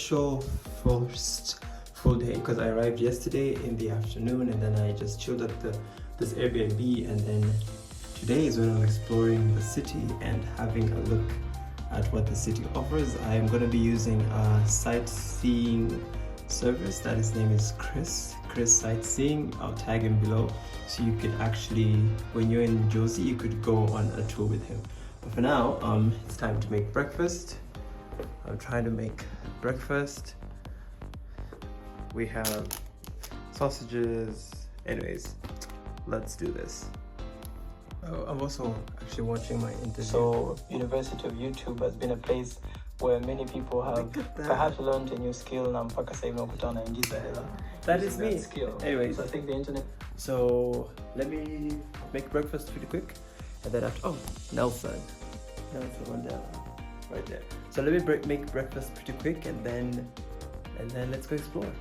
official first full day because I arrived yesterday in the afternoon and then I just chilled at this Airbnb, and then today is when I'm exploring the city and having a look at what the city offers. I am going to be using a sightseeing service that his name is Chris Sightseeing. I'll tag him below, so you could actually, when you're in Jozi, you could go on a tour with him. But for now, it's time to make breakfast. I'm trying to make breakfast. We have sausages. Anyways, let's do this. Oh, I'm also actually watching my interview. So, University of YouTube has been a place where many people have perhaps learned a new skill. That is me. Skill. Anyways, so I think the internet. So let me make breakfast pretty quick, and then after Nelson Mandela, right there. So let me make breakfast pretty quick, and then let's go explore.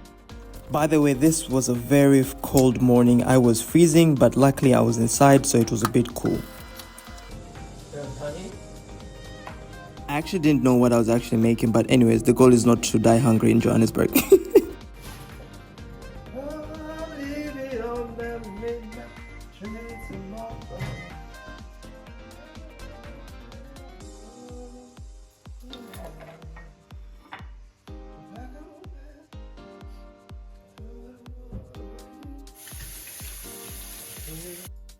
By the way, this was a very cold morning. I was freezing, but luckily I was inside, so it was a bit cool. Honey? I actually didn't know what I was actually making, but anyways, the goal is not to die hungry in Johannesburg.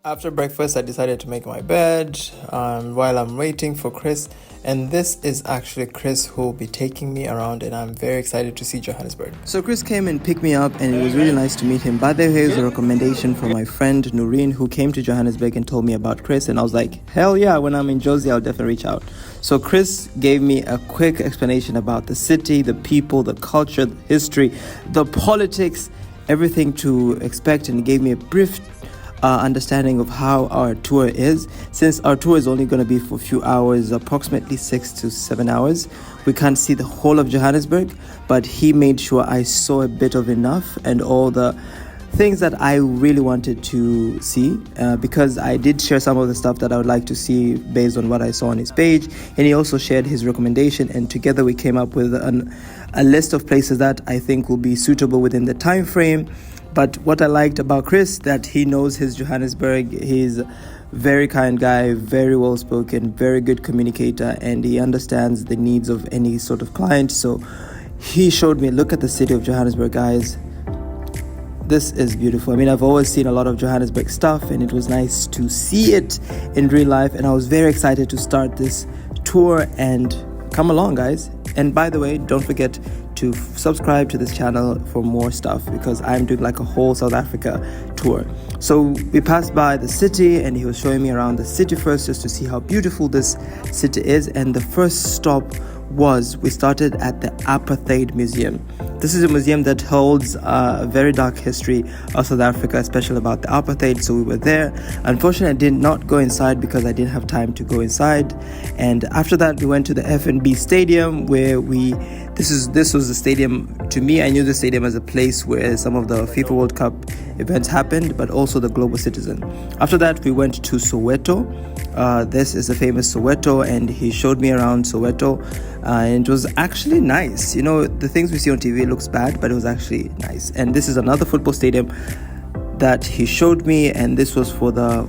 After breakfast, I decided to make my bed while I'm waiting for Chris. And this is actually Chris who will be taking me around, and I'm very excited to see Johannesburg. So Chris came and picked me up, and it was really nice to meet him. By the way, here's a recommendation from my friend Noreen, who came to Johannesburg and told me about Chris, and I was like, hell yeah, when I'm in Jozi, I'll definitely reach out. So Chris gave me a quick explanation about the city, the people, the culture, the history, the politics, everything to expect, and he gave me a brief understanding of how our tour is. Since our tour is only going to be for a few hours, approximately 6 to 7 hours, we can't see the whole of Johannesburg, but he made sure I saw a bit of enough and all the things that I really wanted to see, because I did share some of the stuff that I would like to see based on what I saw on his page, and he also shared his recommendation, and together we came up with a list of places that I think will be suitable within the time frame. But what I liked about Chris, that he knows his Johannesburg. He's a very kind guy, very well spoken, very good communicator, and he understands the needs of any sort of client. So he showed me, look at the city of Johannesburg, guys. This is beautiful. I mean, I've always seen a lot of Johannesburg stuff, and it was nice to see it in real life. And I was very excited to start this tour, and come along, guys. And by the way, don't forget to subscribe to this channel for more stuff, because I'm doing like a whole South Africa tour. So we passed by the city, and he was showing me around the city first, just to see how beautiful this city is. And the first stop was, we started at the Apartheid Museum. This is a museum that holds a very dark history of South Africa, especially about the apartheid. So we were there. Unfortunately, I did not go inside because I didn't have time to go inside. And after that, we went to the FNB Stadium, where this was the stadium. To me, I knew the stadium as a place where some of the FIFA World Cup events happened, but also the Global Citizen. After that, we went to Soweto. This is the famous Soweto, and he showed me around Soweto, and it was actually nice. You know, the things we see on TV looks bad, but it was actually nice. And this is another football stadium that he showed me, and this was for the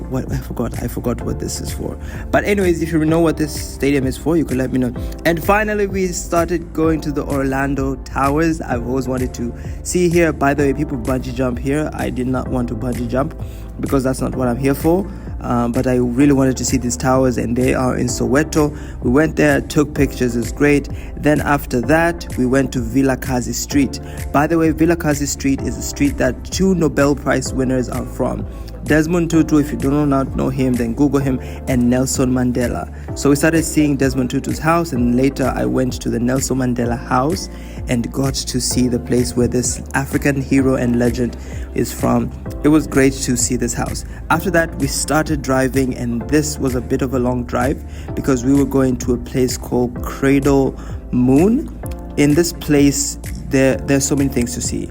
I forgot what this is for. But anyways, if you know what this stadium is for, you could let me know. And finally, we started going to the Orlando Towers. I've always wanted to see here. By the way, people bungee jump here. I did not want to bungee jump because that's not what I'm here for. But I really wanted to see these towers, and they are in Soweto. We went there, took pictures, it's great. Then after that, we went to Vilakazi Street. By the way, Vilakazi Street is a street that 2 Nobel Prize winners are from. Desmond Tutu, if you do not know him, then Google him, and Nelson Mandela. So we started seeing Desmond Tutu's house, and later I went to the Nelson Mandela house and got to see the place where this African hero and legend is from. It was great to see this house. After that, we started driving, and this was a bit of a long drive because we were going to a place called Cradle Moon. In this place, there's so many things to see.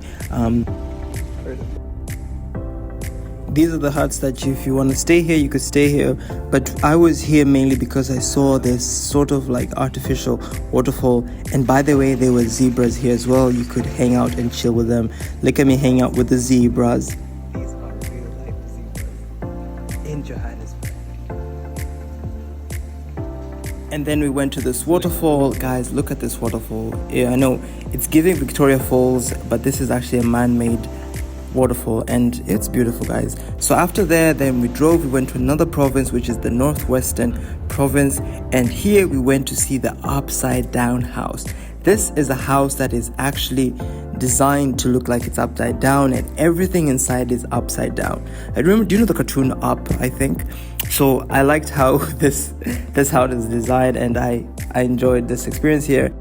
These are the huts that if you want to stay here, you could stay here. But I was here mainly because I saw this sort of like artificial waterfall. And by the way, there were zebras here as well. You could hang out and chill with them. Look at me hang out with the zebras. These are real life zebras in Johannesburg. And then we went to this waterfall. Guys, look at this waterfall. Yeah, I know it's giving Victoria Falls, but this is actually a man-made waterfall, and it's beautiful, guys. So after there, then we went to another province, which is the Northwestern Province, and here we went to see the upside down house. This is a house that is actually designed to look like it's upside down, and everything inside is upside down. I remember, do you know the cartoon Up, I think? So I liked how this house is designed, and I enjoyed this experience here.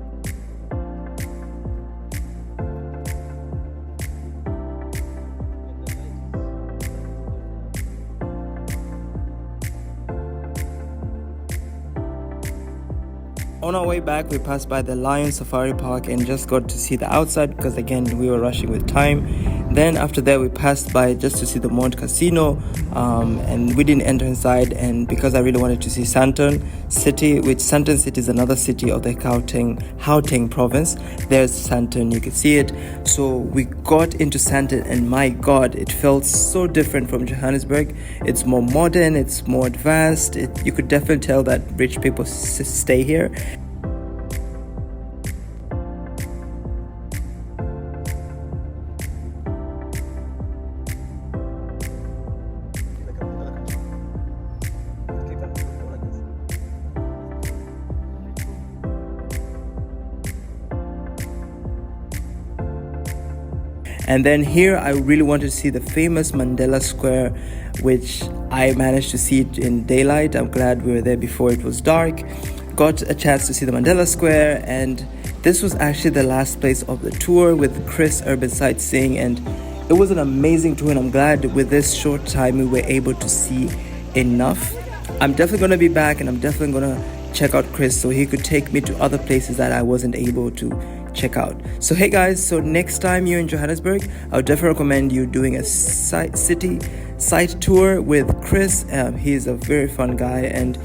On our way back, we passed by the Lion Safari Park and just got to see the outside because again we were rushing with time. Then after that, we passed by just to see the Mont Casino, and we didn't enter inside. And because I really wanted to see Sandton City, which Sandton City is another city of the Gauteng province. There's Sandton, you can see it. So we got into Sandton, and my God, it felt so different from Johannesburg. It's more modern, it's more advanced. You could definitely tell that rich people stay here. And then here I really wanted to see the famous Mandela Square, which I managed to see it in daylight. I'm glad we were there before it was dark. Got a chance to see the Mandela Square, and this was actually the last place of the tour with Chris Urban Sightseeing, and it was an amazing tour, and I'm glad with this short time we were able to see enough. I'm definitely going to be back, and I'm definitely going to check out Chris so he could take me to other places that I wasn't able to check out. So hey guys, so next time you're in Johannesburg, I would definitely recommend you doing a city site tour with Chris. He's a very fun guy, and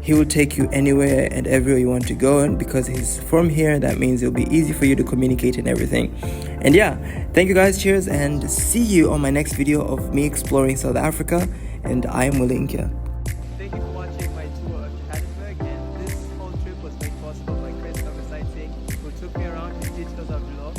he will take you anywhere and everywhere you want to go, and because he's from here, that means it'll be easy for you to communicate and everything. And yeah, thank you guys, cheers, and see you on my next video of me exploring South Africa. And I am Mulinkia. Thank you for watching my tour of Johannesburg, and this whole trip was made possible by Chris Urban Sightseeing, who took me around. His details are below.